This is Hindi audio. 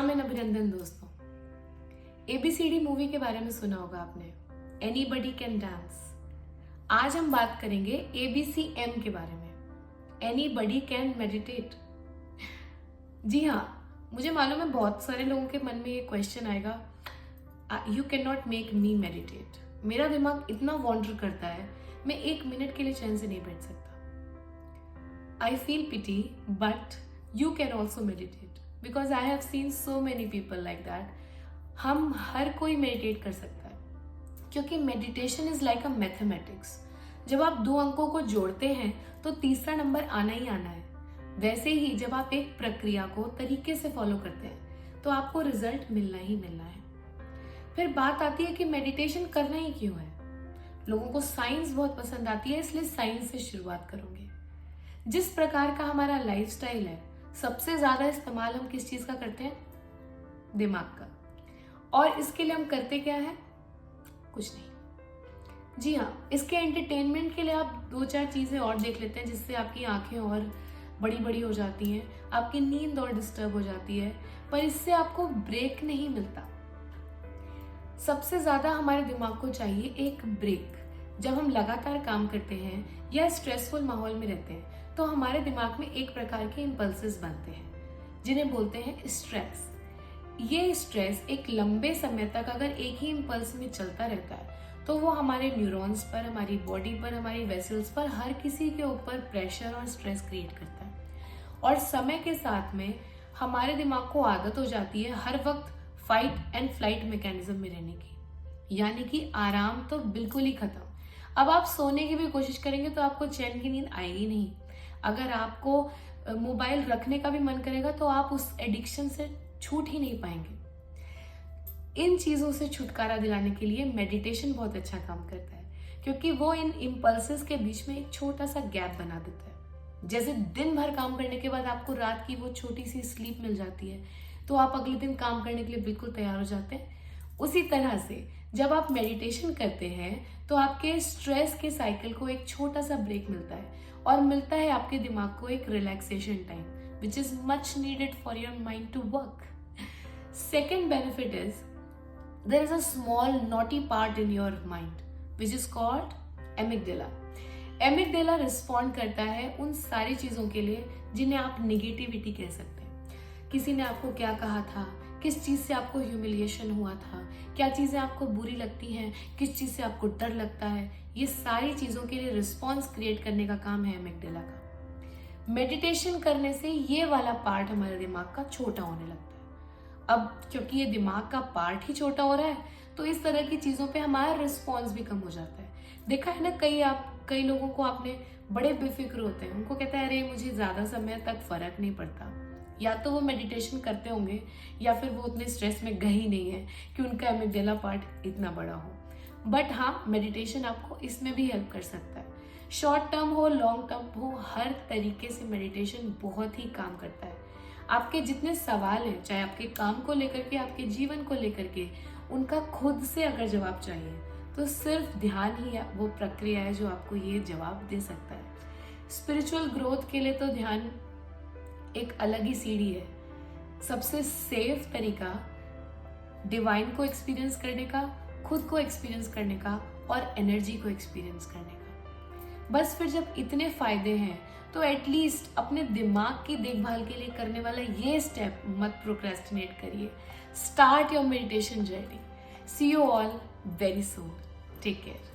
मेन अभिनंदन दोस्तों। ABCD मूवी के बारे में सुना होगा आपने, एनीबडी कैन डांस। आज हम बात करेंगे ABCM के बारे में, एनीबडी कैन मेडिटेट। जी हाँ, मुझे मालूम है बहुत सारे लोगों के मन में ये क्वेश्चन आएगा, you can not make me meditate. मेरा दिमाग इतना वॉन्डर करता है, मैं 1 मिनट के लिए चैन से नहीं बैठ सकता। I feel pity but you can also meditate because I have seen so many people like that. हम हर कोई मेडिटेट कर सकता है क्योंकि meditation is like a mathematics. जब आप 2 अंकों को जोड़ते हैं तो तीसरा नंबर आना ही आना है। वैसे ही जब आप एक प्रक्रिया को तरीके से फॉलो करते हैं तो आपको रिजल्ट मिलना ही मिलना है। फिर बात आती है कि मेडिटेशन करना ही क्यों है। लोगों को साइंस बहुत पसंद आती है, इसलिए साइंस से शुरुआत करूंगी। जिस प्रकार का हमारा लाइफस्टाइल है, सबसे ज्यादा इस्तेमाल हम किस चीज का करते हैं? दिमाग का। और इसके लिए हम करते क्या है? कुछ नहीं। जी हाँ, इसके एंटरटेनमेंट के लिए आप 2-4 चीजें और देख लेते हैं जिससे आपकी आंखें और बड़ी बड़ी हो जाती हैं, आपकी नींद और डिस्टर्ब हो जाती है, पर इससे आपको ब्रेक नहीं मिलता। सबसे ज्यादा हमारे दिमाग को चाहिए एक ब्रेक। जब हम लगातार काम करते हैं या स्ट्रेसफुल माहौल में रहते हैं तो हमारे दिमाग में एक प्रकार के इम्पल्सेस बनते हैं जिन्हें बोलते हैं स्ट्रेस। ये स्ट्रेस एक लंबे समय तक अगर एक ही इम्पल्स में चलता रहता है तो वो हमारे न्यूरॉन्स पर, हमारी बॉडी पर, हमारी वेसल्स पर, हर किसी के ऊपर प्रेशर और स्ट्रेस क्रिएट करता है। और समय के साथ में हमारे दिमाग को आदत हो जाती है हर वक्त फाइट एंड फ्लाइट मैकेनिज्म में रहने की, यानी कि आराम तो बिल्कुल ही खत्म। अब आप सोने की भी कोशिश करेंगे तो आपको चैन की नींद आएगी नहीं। अगर आपको मोबाइल रखने का भी मन करेगा तो आप उस एडिक्शन से छूट ही नहीं पाएंगे। इन चीजों से छुटकारा दिलाने के लिए मेडिटेशन बहुत अच्छा काम करता है क्योंकि वो इन इम्पल्सेस के बीच में एक छोटा सा गैप बना देता है। जैसे दिन भर काम करने के बाद आपको रात की वो छोटी सी स्लीप मिल जाती है तो आप अगले दिन काम करने के लिए बिल्कुल तैयार हो जाते हैं। उसी तरह से जब आप मेडिटेशन करते हैं तो आपके स्ट्रेस के साइकिल को एक छोटा सा ब्रेक मिलता है और मिलता है आपके दिमाग को एक relaxation time which is much needed for your mind to work. Second benefit is there is a small naughty part in your mind which is called amygdala. Amygdala respond करता है उन सारी चीजों के लिए जिन्हें आप निगेटिविटी कह सकते हैं। किसी ने आपको क्या कहा था, किस चीज से आपको ह्यूमिलिएशन हुआ था, क्या चीजें आपको बुरी लगती हैं, किस चीज से आपको डर लगता है, ये सारी चीजों के लिए रिस्पॉन्स क्रिएट करने का काम है एमिगडाला का। मेडिटेशन करने से ये वाला पार्ट हमारे दिमाग का छोटा होने लगता है। अब क्योंकि ये दिमाग का पार्ट ही छोटा हो रहा है तो इस तरह की चीजों पे हमारा रिस्पॉन्स भी कम हो जाता है। देखा है ना, कई लोगों को आपने बड़े बेफिक्र होते हैं, उनको कहता है अरे मुझे ज्यादा समय तक फर्क नहीं पड़ता। या तो वो मेडिटेशन करते होंगे या फिर वो उतने स्ट्रेस में गए ही नहीं है कि उनका एमिगडाला पार्ट इतना बड़ा हो। बट हाँ, मेडिटेशन आपको इसमें भी हेल्प कर सकता है। शॉर्ट टर्म हो, लॉन्ग टर्म हो, हर तरीके से मेडिटेशन बहुत ही काम करता है। आपके जितने सवाल हैं, चाहे आपके काम को लेकर के, आपके जीवन को लेकर के, उनका खुद से अगर जवाब चाहिए तो सिर्फ ध्यान ही वो प्रक्रिया है जो आपको ये जवाब दे सकता है। स्पिरिचुअल ग्रोथ के लिए तो ध्यान एक अलग ही सीढ़ी है। सबसे सेफ तरीका डिवाइन को एक्सपीरियंस करने का, खुद को एक्सपीरियंस करने का और एनर्जी को एक्सपीरियंस करने का। बस फिर जब इतने फायदे हैं तो एटलीस्ट अपने दिमाग की देखभाल के लिए करने वाला ये स्टेप मत प्रोक्रेस्टिनेट करिए। Start your meditation journey. See you all very soon. Take care.